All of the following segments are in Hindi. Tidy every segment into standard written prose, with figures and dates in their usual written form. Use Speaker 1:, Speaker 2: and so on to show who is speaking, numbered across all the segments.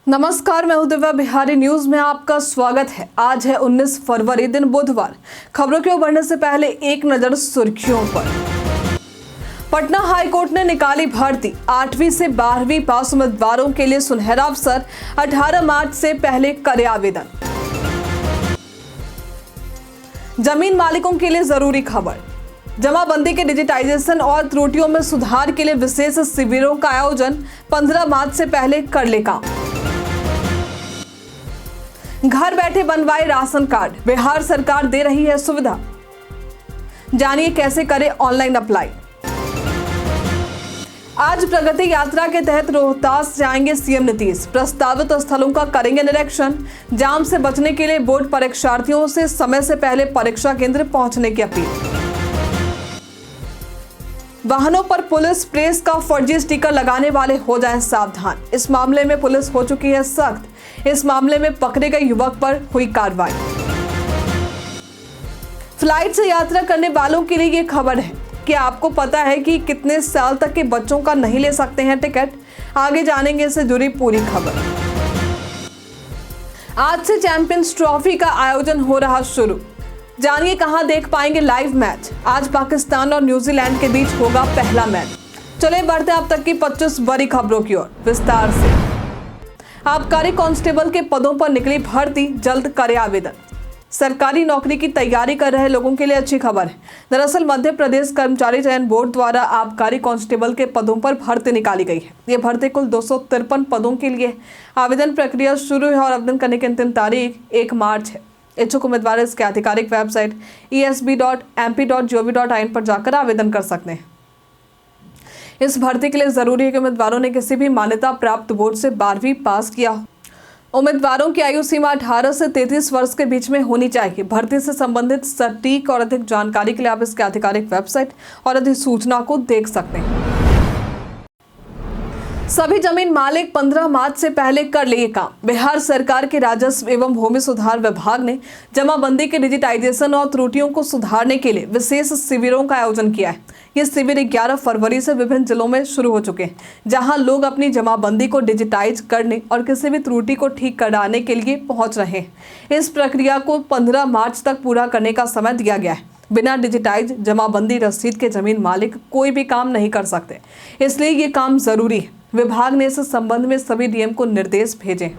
Speaker 1: नमस्कार, मैं हूं दिव्या। बिहारी न्यूज में आपका स्वागत है। आज है 19 फरवरी, दिन बुधवार। खबरों की ओर बढ़ने से पहले एक नजर सुर्खियों पर। पटना हाईकोर्ट ने निकाली भर्ती। 8वीं से 12वीं पास उम्मीदवारों के लिए सुनहरा अवसर। 18 मार्च से पहले करें आवेदन। जमीन मालिकों के लिए जरूरी खबर। जमाबंदी के डिजिटाइजेशन और त्रुटियों में सुधार के लिए विशेष शिविरों का आयोजन। 15 मार्च से पहले कर ले काम। घर बैठे बनवाए राशन कार्ड, बिहार सरकार दे रही है सुविधा। जानिए कैसे करें ऑनलाइन अप्लाई। आज प्रगति यात्रा के तहत रोहतास जाएंगे सीएम नीतीश। प्रस्तावित स्थलों का करेंगे निरीक्षण। जाम से बचने के लिए बोर्ड परीक्षार्थियों से समय से पहले परीक्षा केंद्र पहुंचने की अपील। वाहनों पर पुलिस प्रेस का फर्जी स्टिकर लगाने वाले हो जाएं सावधान। इस मामले में पुलिस हो चुकी है सख्त। इस मामले में पकड़े गए युवक पर हुई कार्रवाई। फ्लाइट से यात्रा करने वालों के लिए ये खबर है कि आपको पता है कि कितने साल तक के बच्चों का नहीं ले सकते हैं टिकट। आगे जानेंगे इससे जुड़ी पूरी खबर। आज से चैंपियंस ट्रॉफी का आयोजन हो रहा शुरू। जानिए कहां देख पाएंगे लाइव मैच। आज पाकिस्तान और न्यूजीलैंड के बीच होगा पहला मैच। चले बढ़ते अब तक की 25 बड़ी खबरों की ओर विस्तार से। आबकारी कांस्टेबल के पदों पर निकली भर्ती, जल्द करें आवेदन। सरकारी नौकरी की तैयारी कर रहे लोगों के लिए अच्छी खबर है। दरअसल मध्य प्रदेश कर्मचारी चयन बोर्ड द्वारा आबकारी कांस्टेबल के पदों पर भर्ती निकाली गई है। ये भर्ती कुल 253 पदों के लिए। आवेदन प्रक्रिया शुरू है और आवेदन करने की अंतिम तारीख 1 मार्च है। इच्छुक उम्मीदवार इसके आधिकारिक वेबसाइट esb.mp.gov.in पर जाकर आवेदन कर सकते हैं। इस भर्ती के लिए जरूरी है कि उम्मीदवारों ने किसी भी मान्यता प्राप्त बोर्ड से 12वीं पास किया हो। उम्मीदवारों की आयु सीमा 18 से 33 वर्ष के बीच में होनी चाहिए। भर्ती से संबंधित सटीक और अधिक जानकारी के लिए आप इसके आधिकारिक वेबसाइट और अधिसूचना को देख सकते हैं। सभी जमीन मालिक 15 मार्च से पहले कर लिए काम। बिहार सरकार के राजस्व एवं भूमि सुधार विभाग ने जमाबंदी के डिजिटाइजेशन और त्रुटियों को सुधारने के लिए विशेष शिविरों का आयोजन किया है। ये शिविर 11 फरवरी से विभिन्न जिलों में शुरू हो चुके हैं, जहां लोग अपनी जमाबंदी को डिजिटाइज करने और किसी भी त्रुटि को ठीक कराने के लिए पहुंच रहे हैं। इस प्रक्रिया को 15 मार्च तक पूरा करने का समय दिया गया है। बिना डिजिटाइज जमाबंदी रसीद के जमीन मालिक कोई भी काम नहीं कर सकते, इसलिए ये काम जरूरी है। विभाग ने इस संबंध में सभी डीएम को निर्देश भेजे।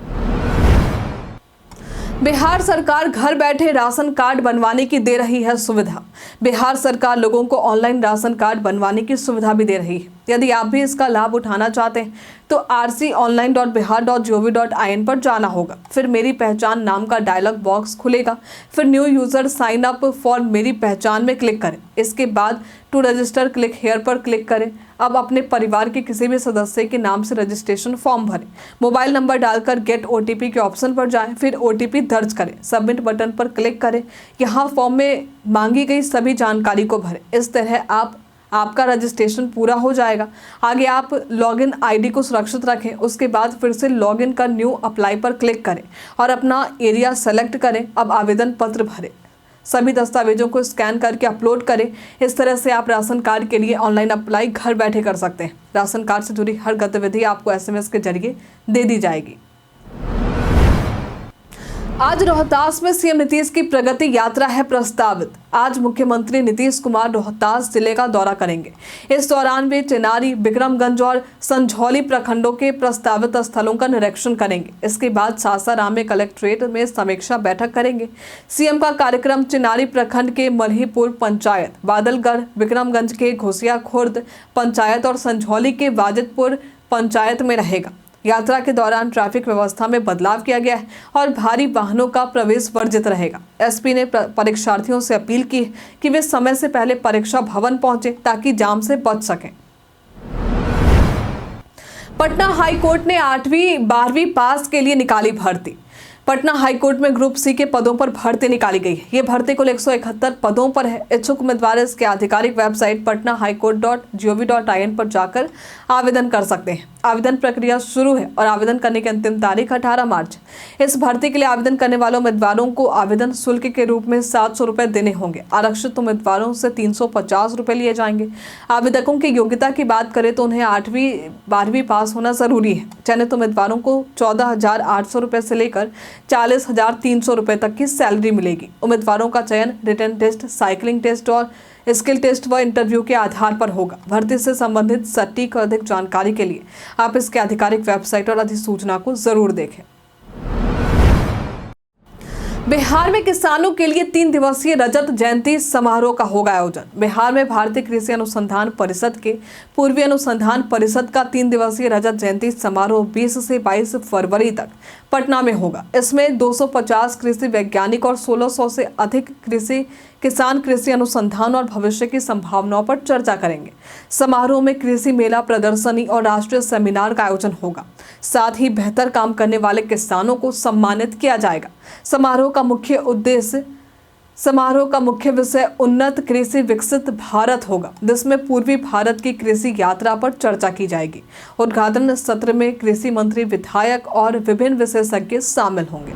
Speaker 1: बिहार सरकार घर बैठे राशन कार्ड बनवाने की दे रही है सुविधा। बिहार सरकार लोगों को ऑनलाइन राशन कार्ड बनवाने की सुविधा भी दे रही है। यदि आप भी इसका लाभ उठाना चाहते हैं तो rconline.bihar.gov.in पर जाना होगा। फिर मेरी पहचान नाम का डायलॉग बॉक्स खुलेगा। फिर new user sign up for मेरी पहचान में क्लिक करें। इसके बाद टू रजिस्टर क्लिक हेयर पर क्लिक करें। अब अपने परिवार के किसी भी सदस्य के नाम से रजिस्ट्रेशन फॉर्म भरें। मोबाइल नंबर डालकर गेट OTP के ऑप्शन पर जाएं। फिर OTP दर्ज करें। सबमिट बटन पर क्लिक करें। यहाँ फॉर्म में मांगी गई सभी जानकारी को भरें। इस तरह आपका रजिस्ट्रेशन पूरा हो जाएगा। आगे आप लॉगिन आईडी को सुरक्षित रखें। उसके बाद फिर से लॉगिन कर न्यू अप्लाई पर क्लिक करें और अपना एरिया सेलेक्ट करें। अब आवेदन पत्र भरें। सभी दस्तावेजों को स्कैन करके अपलोड करें। इस तरह से आप राशन कार्ड के लिए ऑनलाइन अप्लाई घर बैठे कर सकते हैं। राशन कार्ड से जुड़ी हर गतिविधि आपको SMS के जरिए दे दी जाएगी। आज रोहतास में सीएम नीतीश की प्रगति यात्रा है प्रस्तावित। आज मुख्यमंत्री नीतीश कुमार रोहतास जिले का दौरा करेंगे। इस दौरान वे चिनारी, बिक्रमगंज और संझौली प्रखंडों के प्रस्तावित स्थलों का निरीक्षण करेंगे। इसके बाद सासाराम में कलेक्ट्रेट में समीक्षा बैठक करेंगे। सीएम का कार्यक्रम चिनारी प्रखंड के मल्हीपुर पंचायत, बादलगढ़, बिक्रमगंज के घोसिया खुर्द पंचायत और संझौली के वाजिदपुर पंचायत में रहेगा। यात्रा के दौरान ट्रैफिक व्यवस्था में बदलाव किया गया है और भारी वाहनों का प्रवेश वर्जित रहेगा। एसपी ने परीक्षार्थियों से अपील की कि वे समय से पहले परीक्षा भवन पहुंचे ताकि जाम से बच सकें। पटना हाईकोर्ट ने 8वीं 12वीं पास के लिए निकाली भर्ती। पटना हाईकोर्ट में ग्रुप सी के पदों पर भर्ती निकाली गई है। ये भर्ती कुल 171 पदों पर है। इच्छुक उम्मीदवार इसके आधिकारिक वेबसाइट patnahighcourt.gov.in पर जाकर आवेदन कर सकते हैं। आवेदन प्रक्रिया शुरू है और आवेदन करने की अंतिम तारीख 18 मार्च। इस भर्ती के लिए आवेदन करने वाले उम्मीदवारों को आवेदन शुल्क के रूप में 700 रुपए देने होंगे। आरक्षित उम्मीदवारों से 350 रुपए लिए जाएंगे। आवेदकों की योग्यता की बात करें तो उन्हें 8वीं 12वीं पास होना जरूरी है। चयनित उम्मीदवारों को 14,800 रुपए से लेकर 40,300 रुपए तक की सैलरी मिलेगी। उम्मीदवारों का चयन रिटन टेस्ट, साइकिलिंग टेस्ट और स्किल टेस्ट व इंटरव्यू के आधार पर होगा। भर्ती से संबंधित सटीक और अधिक जानकारी के लिए आप इसके आधिकारिक वेबसाइट और अधिसूचना को जरूर देखें। बिहार में किसानों के लिए 3 दिवसीय रजत जयंती समारोह का होगा आयोजन। बिहार में भारतीय कृषि अनुसंधान परिषद के पूर्वी अनुसंधान परिषद का 3 दिवसीय रजत जयंती समारोह 20 से 22 फरवरी तक पटना में होगा। इसमें 250 कृषि वैज्ञानिक और 1600 से अधिक किसान कृषि अनुसंधान और भविष्य की संभावनाओं पर चर्चा करेंगे। समारोह में कृषि मेला, प्रदर्शनी और राष्ट्रीय सेमिनार का आयोजन होगा। साथ ही बेहतर काम करने वाले किसानों को सम्मानित किया जाएगा। समारोह का मुख्य विषय उन्नत कृषि विकसित भारत होगा, जिसमें पूर्वी भारत की कृषि यात्रा पर चर्चा की जाएगी। उद्घाटन सत्र में कृषि मंत्री, विधायक और विभिन्न विशेषज्ञ शामिल होंगे।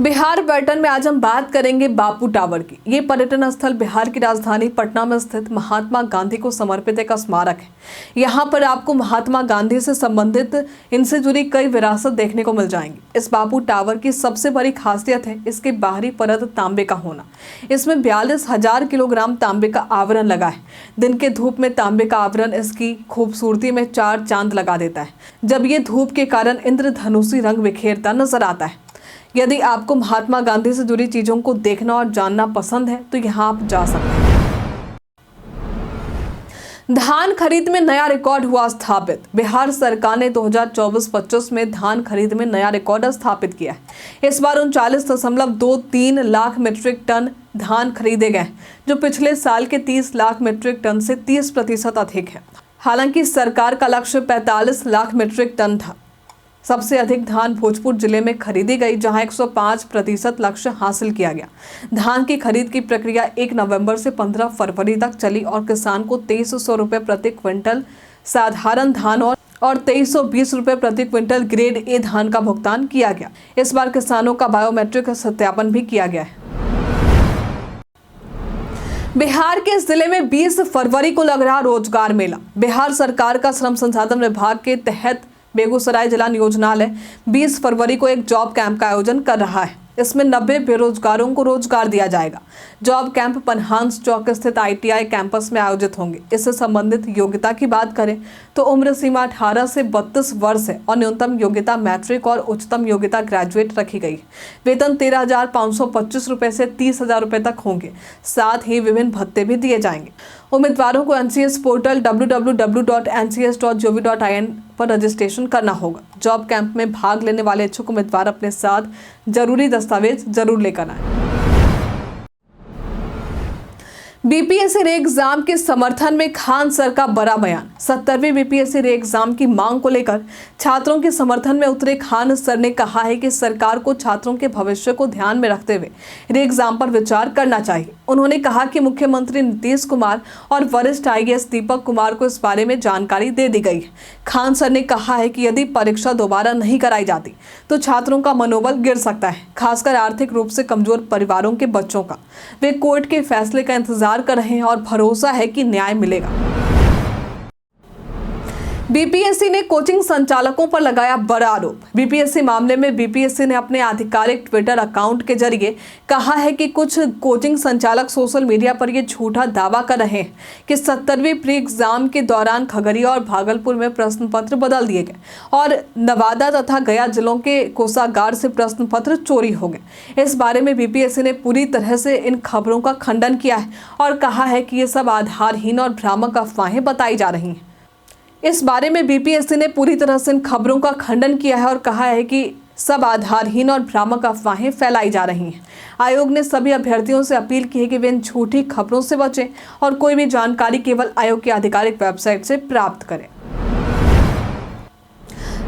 Speaker 1: बिहार पर्यटन में आज हम बात करेंगे बापू टावर की। ये पर्यटन स्थल बिहार की राजधानी पटना में स्थित महात्मा गांधी को समर्पित एक स्मारक है। यहाँ पर आपको महात्मा गांधी से संबंधित इनसे जुड़ी कई विरासत देखने को मिल जाएंगी। इस बापू टावर की सबसे बड़ी खासियत है इसके बाहरी परत तांबे का होना। इसमें 42,000 किलोग्राम तांबे का आवरण लगा है। दिन के धूप में तांबे का आवरण इसकी खूबसूरती में 4 चांद लगा देता है, जब ये धूप के कारण इंद्रधनुषी रंग बिखेरता नजर आता है। यदि आपको महात्मा गांधी से जुड़ी चीजों को देखना और जानना पसंद है तो यहाँ आप जा सकते हैं। धान खरीद में नया रिकॉर्ड हुआ स्थापित। बिहार सरकार ने 2024-25 में धान खरीद में नया रिकॉर्ड स्थापित किया है। इस बार 39.23 लाख मीट्रिक टन धान खरीदे गए, जो पिछले साल के 30 लाख मीट्रिक टन से 30% अधिक है। हालांकि सरकार का लक्ष्य 45 लाख मीट्रिक टन था। सबसे अधिक धान भोजपुर जिले में खरीदी गई, जहां 105% लक्ष्य हासिल किया गया। धान की खरीद की प्रक्रिया 1 नवंबर से 15 फरवरी तक चली और किसान को 2300 रुपये प्रति क्विंटल साधारण धान और 2320 रुपये प्रति क्विंटल ग्रेड ए धान का भुगतान किया गया। इस बार किसानों का बायोमेट्रिक सत्यापन भी किया गया है। बिहार के जिले में 20 फरवरी को लग रहा रोजगार मेला। बिहार सरकार का श्रम संसाधन विभाग के तहत बेगूसराय जिला नियोजनालय 20 फरवरी को एक जॉब कैंप का आयोजन कर रहा है। इसमें 90 बेरोजगारों को रोजगार दिया जाएगा। जॉब कैंप पनहांस चौक स्थित ITI कैंपस में आयोजित होंगे। इससे संबंधित योग्यता की बात करें तो उम्र सीमा 18 से 32 वर्ष है और न्यूनतम योग्यता मैट्रिक और उच्चतम योग्यता ग्रेजुएट रखी गई। वेतन 13,525 रुपए से 30,000 रुपए तक होंगे। साथ ही विभिन्न भत्ते भी दिए जाएंगे। उम्मीदवारों को NCS पोर्टल www.ncs.gov.in पर रजिस्ट्रेशन करना होगा। जॉब कैंप में भाग लेने वाले इच्छुक उम्मीदवार अपने साथ जरूरी दस्तावेज जरूर लेकर आए। BPSC रे एग्जाम के समर्थन में खान सर का बड़ा बयान। 70वीं BPSC रे एग्जाम की मांग को लेकर छात्रों के समर्थन में उतरे खान सर ने कहा है कि सरकार को छात्रों के भविष्य को ध्यान में रखते हुए रे एग्जाम पर विचार करना चाहिए। उन्होंने कहा कि मुख्यमंत्री नीतीश कुमार और वरिष्ठ IAS दीपक कुमार को इस बारे में जानकारी दे दी गई है। खान सर ने कहा है कि यदि परीक्षा दोबारा नहीं कराई जाती तो छात्रों का मनोबल गिर सकता है, खासकर आर्थिक रूप से कमजोर परिवारों के बच्चों का। वे कोर्ट के फैसले का इंतजार कर रहे हैं और भरोसा है कि न्याय मिलेगा। BPSC ने कोचिंग संचालकों पर लगाया बड़ा आरोप। BPSC मामले में BPSC ने अपने आधिकारिक ट्विटर अकाउंट के जरिए कहा है कि कुछ कोचिंग संचालक सोशल मीडिया पर यह झूठा दावा कर रहे हैं कि 70वीं प्री एग्जाम के दौरान खगड़िया और भागलपुर में प्रश्न पत्र बदल दिए गए और नवादा तथा गया जिलों के कोषागार से प्रश्न पत्र चोरी हो गए। इस बारे में BPSC ने पूरी तरह से इन खबरों का खंडन किया है और कहा है कि ये सब आधारहीन और भ्रामक अफवाहें बताई जा रही हैं। इस बारे में BPSC ने पूरी तरह से इन खबरों का खंडन किया है और कहा है कि सब आधारहीन और भ्रामक अफवाहें फैलाई जा रही हैं। आयोग ने सभी अभ्यर्थियों से अपील की है कि वे इन झूठी खबरों से बचें और कोई भी जानकारी केवल आयोग की आधिकारिक वेबसाइट से प्राप्त करें।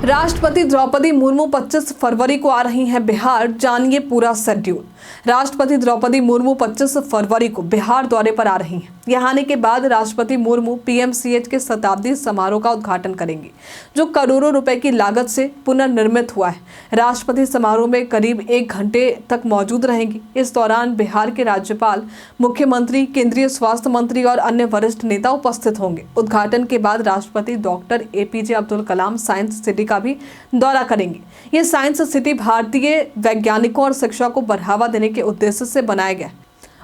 Speaker 1: राष्ट्रपति द्रौपदी मुर्मू 25 फरवरी को आ रही हैं बिहार, जानिए पूरा शेड्यूल। राष्ट्रपति द्रौपदी मुर्मू 25 फरवरी को बिहार दौरे पर आ रही हैं। यहाँ आने के बाद राष्ट्रपति मुर्मू पीएमसीएच के शताब्दी समारोह का उद्घाटन करेंगी, जो करोड़ों रुपए की लागत से पुनर्निर्मित हुआ है। राष्ट्रपति समारोह में करीब 1 घंटे तक मौजूद रहेंगी। इस दौरान बिहार के राज्यपाल, मुख्यमंत्री, केंद्रीय स्वास्थ्य मंत्री और अन्य वरिष्ठ नेता उपस्थित होंगे। उद्घाटन के बाद राष्ट्रपति doctor APJ Abdul Kalam science city का भी दौरा करेंगे। ये साइंस सिटी भारतीय वैज्ञानिकों और शिक्षा को बढ़ावा देने के उद्देश्य से बनाया गया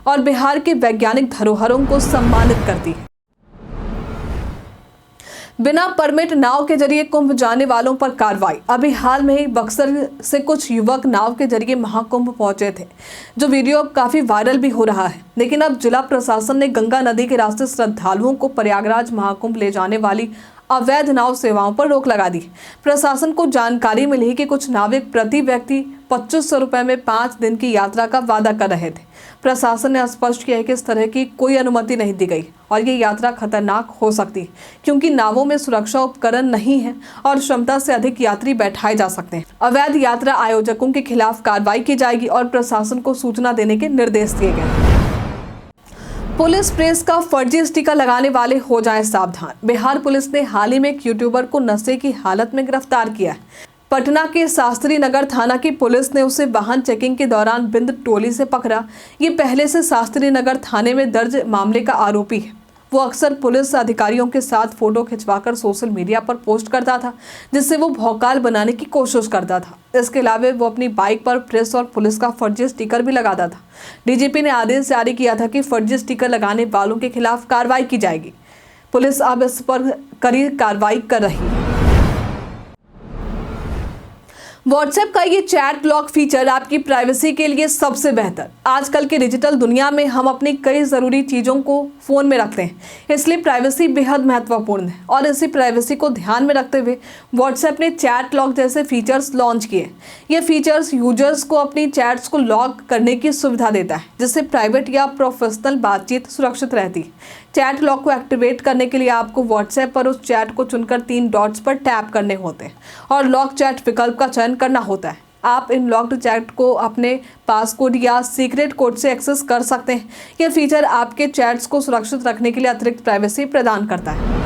Speaker 1: और बिहार के वैज्ञानिक धरोहरों को सम्मानित करती है। बिना परमिट नाव के जरिए कुंभ जाने वालों पर कार्रवाई। अभी हाल में ही बक्सर से कुछ युवक नाव के जरिए महाकुंभ पहुंचे थे, जो वीडियो अब काफी वायरल भी हो रहा है। लेकिन अब जिला प्रशासन ने गंगा नदी के रास्ते श्रद्धालुओं को प्रयागराज महाकुंभ ले जाने वाली अवैध नाव सेवाओं पर रोक लगा दी। प्रशासन को जानकारी मिली कि कुछ नाविक प्रति व्यक्ति 2500 रुपए में 5 दिन की यात्रा का वादा कर रहे थे। प्रशासन ने स्पष्ट किया है कि इस तरह की कोई अनुमति नहीं दी गई और ये यात्रा खतरनाक हो सकती है, क्योंकि नावों में सुरक्षा उपकरण नहीं है और क्षमता से अधिक यात्री बैठाए जा सकते हैं। अवैध यात्रा आयोजकों के खिलाफ कार्रवाई की जाएगी और प्रशासन को सूचना देने के निर्देश दिए गए। पुलिस प्रेस का फर्जी स्टिकर लगाने वाले हो जाएं सावधान। बिहार पुलिस ने हाल ही में एक यूट्यूबर को नशे की हालत में गिरफ्तार किया है। पटना के शास्त्री नगर थाना की पुलिस ने उसे वाहन चेकिंग के दौरान बिंद टोली से पकड़ा। ये पहले से शास्त्री नगर थाने में दर्ज मामले का आरोपी है। वो अक्सर पुलिस अधिकारियों के साथ फोटो खिंचवाकर सोशल मीडिया पर पोस्ट करता था, जिससे वो भौकाल बनाने की कोशिश करता था। इसके अलावा वो अपनी बाइक पर प्रेस और पुलिस का फर्जी स्टिकर भी लगाता था। डीजीपी ने आदेश जारी किया था कि फर्जी स्टिकर लगाने वालों के खिलाफ कार्रवाई की जाएगी। पुलिस अब इस पर कड़ी कार्रवाई कर रही है। व्हाट्सएप का ये चैट लॉक फीचर आपकी प्राइवेसी के लिए सबसे बेहतर। आजकल की डिजिटल दुनिया में हम अपनी कई ज़रूरी चीज़ों को फ़ोन में रखते हैं, इसलिए प्राइवेसी बेहद महत्वपूर्ण है। और इसी प्राइवेसी को ध्यान में रखते हुए व्हाट्सएप ने चैट लॉक जैसे फीचर्स लॉन्च किए। ये फीचर्स यूजर्स को अपनी चैट्स को लॉक करने की सुविधा देता है, जिससे प्राइवेट या प्रोफेशनल बातचीत सुरक्षित रहती है। चैट लॉक को एक्टिवेट करने के लिए आपको व्हाट्सएप पर उस चैट को चुनकर 3 डॉट्स पर टैप करने होते हैं और लॉक चैट विकल्प का चयन करना होता है। आप इन लॉक्ड चैट को अपने पासकोड या सीक्रेट कोड से एक्सेस कर सकते हैं। यह फीचर आपके चैट्स को सुरक्षित रखने के लिए अतिरिक्त प्राइवेसी प्रदान करता है।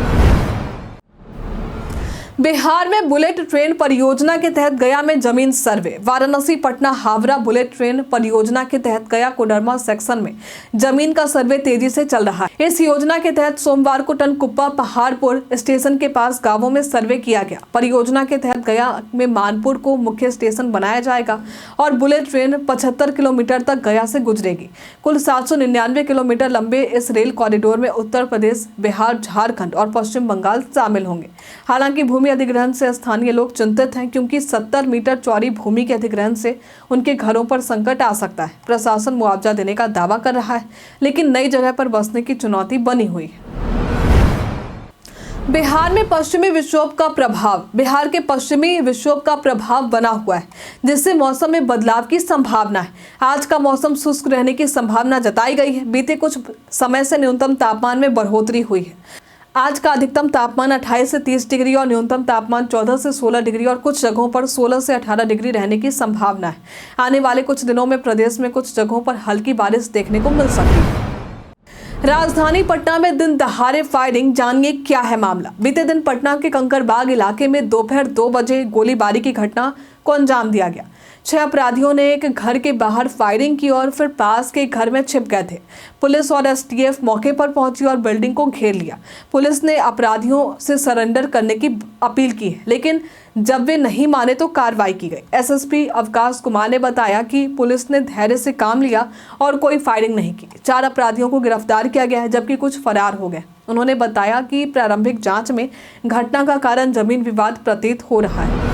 Speaker 1: बिहार में बुलेट ट्रेन परियोजना के तहत गया में जमीन सर्वे। वाराणसी पटना हावड़ा बुलेट ट्रेन परियोजना के तहत गया कोडरमा सेक्शन में जमीन का सर्वे तेजी से चल रहा है। इस योजना के तहत सोमवार को टनकुप्पा पहाड़पुर स्टेशन के पास गांवों में सर्वे किया गया। परियोजना के तहत गया में मानपुर को मुख्य स्टेशन बनाया जाएगा और बुलेट ट्रेन 75 किलोमीटर तक गया से गुजरेगी। कुल 799 किलोमीटर लंबे इस रेल कॉरिडोर में उत्तर प्रदेश, बिहार, झारखंड और पश्चिम बंगाल शामिल होंगे। हालांकि भूमि अधिग्रहण से स्थानीय लोग चिंतित हैं, क्योंकि 70 मीटर चौड़ी भूमि के अधिग्रहण से उनके घरों पर संकट आ सकता है। प्रशासन मुआवजा देने का दावा कर रहा है, लेकिन नई जगह पर बसने की चुनौती बनी हुई है। बिहार में पश्चिमी विक्षोभ का प्रभाव। बिहार के पश्चिमी विक्षोभ का प्रभाव बना हुआ है, जिससे मौसम में बदलाव की संभावना है। आज का मौसम शुष्क रहने की संभावना जताई गई है। बीते कुछ समय से न्यूनतम तापमान में बढ़ोतरी हुई है। आज का अधिकतम तापमान 28 से 30 डिग्री और न्यूनतम तापमान 14 से 16 डिग्री और कुछ जगहों पर 16 से 18 डिग्री रहने की संभावना है। आने वाले कुछ दिनों में प्रदेश में कुछ जगहों पर हल्की बारिश देखने को मिल सकती है। राजधानी पटना में दिन दहाड़े फायरिंग, जानिए क्या है मामला। बीते दिन पटना के कंकड़बाग इलाके में दोपहर 2 बजे गोलीबारी की घटना को अंजाम दिया गया। 6 अपराधियों ने एक घर के बाहर फायरिंग की और फिर पास के घर में छिप गए थे। पुलिस और एसटीएफ मौके पर पहुंची और बिल्डिंग को घेर लिया। पुलिस ने अपराधियों से सरेंडर करने की अपील की है, लेकिन जब वे नहीं माने तो कार्रवाई की गई। एसएसपी अवकाश कुमार ने बताया कि पुलिस ने धैर्य से काम लिया और कोई फायरिंग नहीं की। 4 अपराधियों को गिरफ्तार किया गया है, जबकि कुछ फरार हो गए। उन्होंने बताया कि प्रारंभिक जांच में घटना का कारण जमीन विवाद प्रतीत हो रहा है।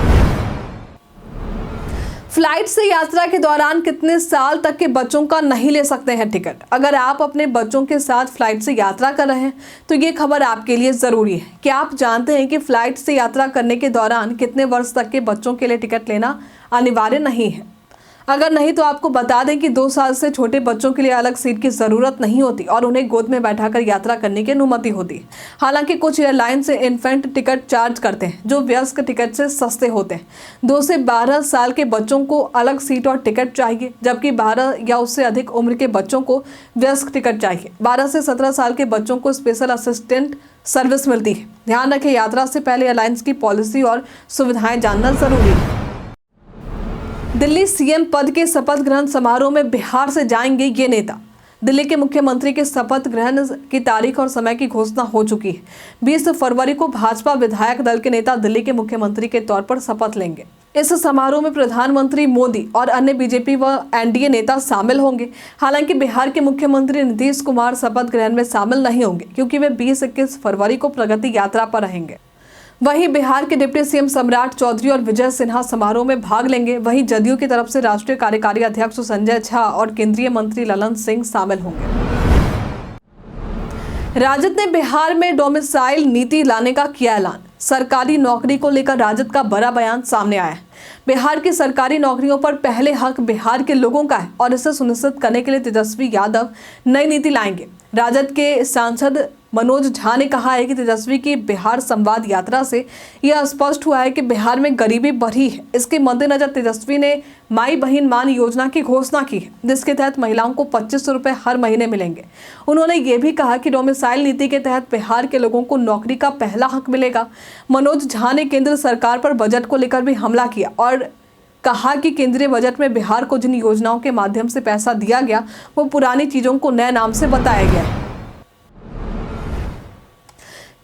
Speaker 1: फ्लाइट से यात्रा के दौरान कितने साल तक के बच्चों का नहीं ले सकते हैं टिकट। अगर आप अपने बच्चों के साथ फ्लाइट से यात्रा कर रहे हैं तो ये खबर आपके लिए ज़रूरी है। क्या आप जानते हैं कि फ्लाइट से यात्रा करने के दौरान कितने वर्ष तक के बच्चों के लिए टिकट लेना अनिवार्य नहीं है। अगर नहीं तो आपको बता दें कि 2 साल से छोटे बच्चों के लिए अलग सीट की जरूरत नहीं होती और उन्हें गोद में बैठाकर यात्रा करने की अनुमति होती। हालांकि कुछ एयरलाइन से इन्फेंट टिकट चार्ज करते हैं जो वयस्क टिकट से सस्ते होते हैं। 2 से 12 साल के बच्चों को अलग सीट और टिकट चाहिए, जबकि 12 या उससे अधिक उम्र के बच्चों को वयस्क टिकट चाहिए। 12 से 17 साल के बच्चों को स्पेशल असिस्टेंट सर्विस मिलती है। ध्यान रखें, यात्रा से पहले एयरलाइंस की पॉलिसी और सुविधाएं जानना जरूरी है। दिल्ली सीएम पद के शपथ ग्रहण समारोह में बिहार से जाएंगे ये नेता। दिल्ली के मुख्यमंत्री के शपथ ग्रहण की तारीख और समय की घोषणा हो चुकी है। 20 फरवरी को भाजपा विधायक दल के नेता दिल्ली के मुख्यमंत्री के तौर पर शपथ लेंगे। इस समारोह में प्रधानमंत्री मोदी और अन्य बीजेपी व एनडीए नेता शामिल होंगे। हालांकि बिहार के मुख्यमंत्री नीतीश कुमार शपथ ग्रहण में शामिल नहीं होंगे क्योंकि वे 20-21 फरवरी को प्रगति यात्रा पर रहेंगे। वहीं बिहार के डिप्टी सीएम सम्राट चौधरी और विजय सिन्हा समारोह में भाग लेंगे। वहीं जदयू की तरफ से राष्ट्रीय कार्यकारी अध्यक्ष संजय झा और केंद्रीय मंत्री ललन सिंह शामिल होंगे। राजद ने बिहार में डोमिसाइल नीति लाने का किया ऐलान। सरकारी नौकरी को लेकर राजद का बड़ा बयान सामने आया है। बिहार की सरकारी नौकरियों पर पहले हक बिहार के लोगों का है और इसे सुनिश्चित करने के लिए तेजस्वी यादव नई नीति लाएंगे। राजद के सांसद मनोज झा ने कहा है कि तेजस्वी की बिहार संवाद यात्रा से यह स्पष्ट हुआ है कि बिहार में गरीबी बढ़ी है। इसके मद्देनजर तेजस्वी ने माई बहन मान योजना की घोषणा की है, जिसके तहत महिलाओं को 2500 रुपए हर महीने मिलेंगे। उन्होंने ये भी कहा कि डोमिसाइल नीति के तहत बिहार के लोगों को नौकरी का पहला हक मिलेगा। मनोज झा ने केंद्र सरकार पर बजट को लेकर भी हमला किया और कहा कि केंद्रीय बजट में बिहार को जिन योजनाओं के माध्यम से पैसा दिया गया वो पुरानी चीजों को नए नाम से बताया गया है।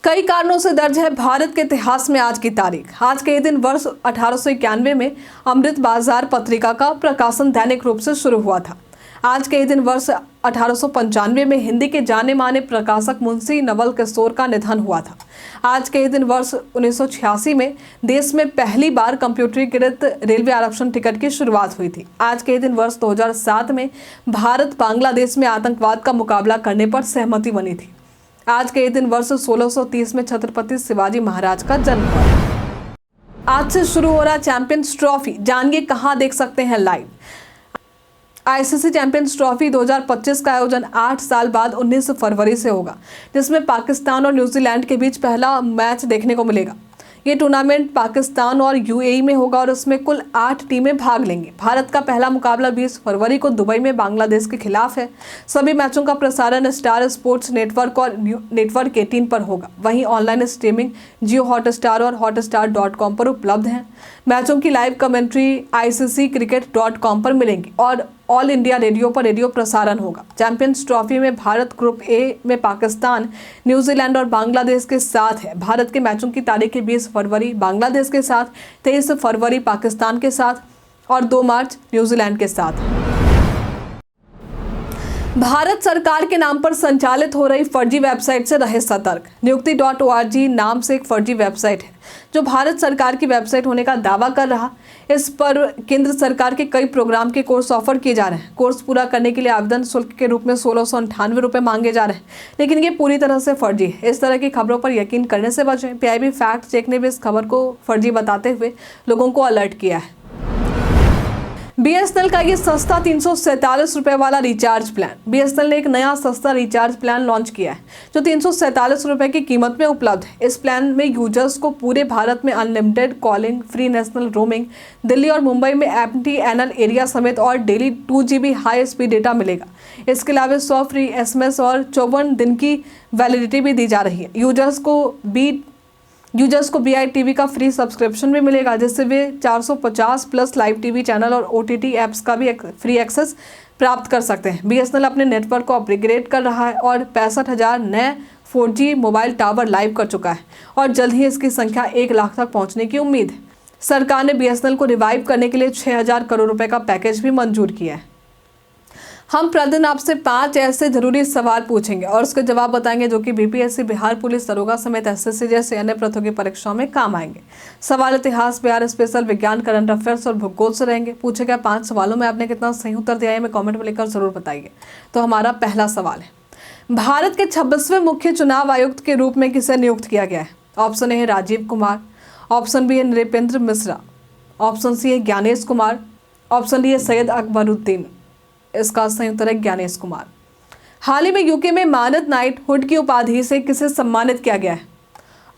Speaker 1: कई कारणों से दर्ज है भारत के इतिहास में आज की तारीख। आज के दिन वर्ष 1891 में अमृत बाजार पत्रिका का प्रकाशन दैनिक रूप से शुरू हुआ था। आज के दिन वर्ष 1895 में हिंदी के जाने माने प्रकाशक मुंशी नवल किशोर का निधन हुआ था। आज के दिन वर्ष 1986 में देश में पहली बार कंप्यूटरीकृत रेलवे आरक्षण टिकट की शुरुआत हुई थी। आज के दिन वर्ष 2007 में भारत बांग्लादेश में आतंकवाद का मुकाबला करने पर सहमति बनी थी। आज के दिन वर्ष 1630 में छत्रपति शिवाजी महाराज का जन्म हुआ। आज से शुरू हो रहा चैंपियंस ट्रॉफी, जानिए कहां देख सकते हैं लाइव। आईसीसी चैंपियंस ट्रॉफी 2025 का आयोजन 8 साल बाद 19 फरवरी से होगा, जिसमें पाकिस्तान और न्यूजीलैंड के बीच पहला मैच देखने को मिलेगा। ये टूर्नामेंट पाकिस्तान और यूएई में होगा और उसमें कुल 8 टीमें भाग लेंगी। भारत का पहला मुकाबला 20 फरवरी को दुबई में बांग्लादेश के खिलाफ है। सभी मैचों का प्रसारण स्टार स्पोर्ट्स नेटवर्क और नेटवर्क 18 पर होगा। वहीं ऑनलाइन स्ट्रीमिंग जियो हॉटस्टार और हॉटस्टार.com पर उपलब्ध है। मैचों की लाइव कमेंट्री ICCcricket.com पर मिलेंगी और ऑल इंडिया रेडियो पर रेडियो प्रसारण होगा। चैंपियंस ट्रॉफी में भारत ग्रुप ए में पाकिस्तान, न्यूजीलैंड और बांग्लादेश के साथ है। भारत के मैचों की तारीखें 20 फरवरी बांग्लादेश के साथ, 23 फरवरी पाकिस्तान के साथ और 2 मार्च न्यूजीलैंड के साथ। भारत सरकार के नाम पर संचालित हो रही फर्जी वेबसाइट से रहे सतर्क। नियुक्ति.org नाम से एक फर्जी वेबसाइट है जो भारत सरकार की वेबसाइट होने का दावा कर रहा। इस पर केंद्र सरकार के कई प्रोग्राम के कोर्स ऑफर किए जा रहे हैं। कोर्स पूरा करने के लिए आवेदन शुल्क के रूप में 1698 रुपये मांगे जा रहे हैं, लेकिन ये पूरी तरह से फर्जी है। इस तरह की खबरों पर यकीन करने से बचें। PIB फैक्ट चेक ने भी इस खबर को फर्जी बताते हुए लोगों को अलर्ट किया है। BSNL का ये सस्ता 347 रुपये वाला रिचार्ज प्लान। BSNL ने एक नया सस्ता रिचार्ज प्लान लॉन्च किया है जो 347 रुपये की कीमत में उपलब्ध है। इस प्लान में यूजर्स को पूरे भारत में unlimited calling, free national roaming, Delhi और मुंबई में MTNL एरिया समेत और daily 2 GB high speed data मिलेगा। इसके अलावा 100 फ्री SMS और 54 दिन की वैलिडिटी भी दी जा रही है। यूजर्स को BITV का फ्री सब्सक्रिप्शन भी मिलेगा, जिससे वे 450 प्लस लाइव टीवी चैनल और OTT ऐप्स का भी फ्री एक्सेस प्राप्त कर सकते हैं। BSNL अपने नेटवर्क को अपग्रेड कर रहा है और 65,000 नए 4G मोबाइल टावर लाइव कर चुका है और जल्द ही इसकी संख्या 1 लाख तक पहुंचने की उम्मीद है। सरकार ने BSNL को रिवाइव करने के लिए 6,000 करोड़ रुपए का पैकेज भी मंजूर किया है। हम प्रतिदिन आपसे 5 ऐसे जरूरी सवाल पूछेंगे और उसके जवाब बताएंगे जो कि BPSC, बिहार पुलिस दरोगा समेत SSC जैसे अन्य प्रतियोगी परीक्षाओं में काम आएंगे। सवाल इतिहास, बिहार स्पेशल, विज्ञान, करंट अफेयर्स और भूगोल से रहेंगे। पूछे गए 5 सवालों में आपने कितना सही उत्तर दिया है हमें कमेंट में लिखकर जरूर बताइए। तो हमारा पहला सवाल है, भारत के 26वें मुख्य चुनाव आयुक्त के रूप में किसे नियुक्त किया गया है? ऑप्शन ए है राजीव कुमार, ऑप्शन बी है नृपेंद्र मिश्रा, ऑप्शन सी है ज्ञानेश कुमार, ऑप्शन डी है सैयद अकबरुद्दीन। इसका सही उत्तर है ज्ञानेश कुमार। हाल ही में यूके में मानद नाइटहुड की उपाधि से किसे सम्मानित किया गया है?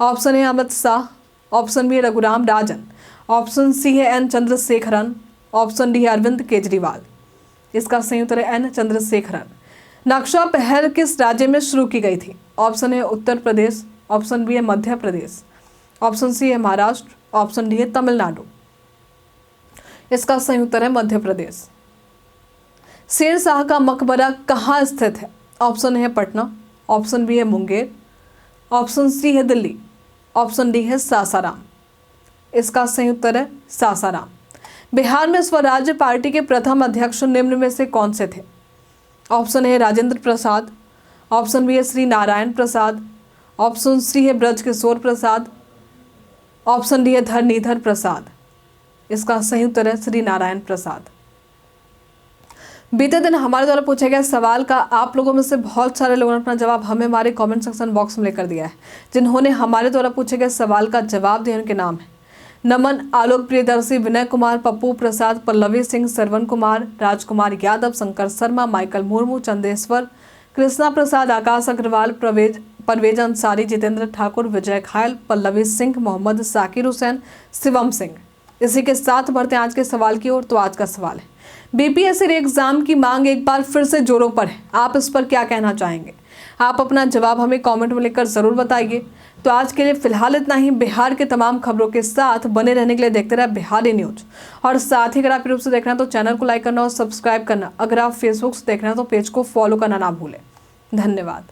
Speaker 1: ऑप्शन है अमित शाह, ऑप्शन बी है रघुराम राजन, ऑप्शन सी है एन चंद्रशेखरन, ऑप्शन डी है अरविंद केजरीवाल। इसका सही उत्तर है एन चंद्रशेखरन। नक्शा पहल किस राज्य में शुरू की गई थी? ऑप्शन है उत्तर प्रदेश, ऑप्शन बी है मध्य प्रदेश, ऑप्शन सी है महाराष्ट्र, ऑप्शन डी है तमिलनाडु। इसका सही उत्तर है मध्य प्रदेश। शेर शाह का मकबरा कहाँ स्थित है? ऑप्शन है पटना, ऑप्शन बी है मुंगेर, ऑप्शन सी है दिल्ली, ऑप्शन डी है सासाराम। इसका सही उत्तर है सासाराम। बिहार में स्वराज्य पार्टी के प्रथम अध्यक्ष निम्न में से कौन से थे? ऑप्शन है राजेंद्र प्रसाद, ऑप्शन बी है श्री नारायण प्रसाद, ऑप्शन सी है ब्रजकिशोर प्रसाद, ऑप्शन डी है धरनीधर प्रसाद। इसका सही उत्तर है श्री नारायण प्रसाद। बीते दिन हमारे द्वारा पूछे गए सवाल का आप लोगों में से बहुत सारे लोगों ने अपना जवाब हमें हमारे कमेंट सेक्शन बॉक्स में लेकर दिया है। जिन्होंने हमारे द्वारा पूछे गए सवाल का जवाब दिया उनके नाम है नमन, आलोक प्रियदर्शी, विनय कुमार, पप्पू प्रसाद, पल्लवी सिंह, श्रवण कुमार, राजकुमार यादव, शंकर शर्मा, माइकल मुर्मू, चंदेश्वर, कृष्णा प्रसाद, आकाश अग्रवाल, परवेज अंसारी, जितेंद्र ठाकुर, विजय घायल, पल्लवी सिंह, मोहम्मद साकिर हुसैन, शिवम सिंह। इसी के साथ बढ़ते हैं आज के सवाल की ओर। तो आज का सवाल है, बीपीएससी एग्जाम की मांग एक बार फिर से जोरों पर है, आप इस पर क्या कहना चाहेंगे? आप अपना जवाब हमें कमेंट में लिखकर जरूर बताइए। तो आज के लिए फिलहाल इतना ही। बिहार के तमाम खबरों के साथ बने रहने के लिए देखते रहे बिहारी न्यूज। और साथ ही अगर आप यूट्यूब से देख रहे हैं तो चैनल को लाइक करना और सब्सक्राइब करना। अगर आप फेसबुक से देख रहे हैं तो पेज को फॉलो करना ना भूलें। धन्यवाद।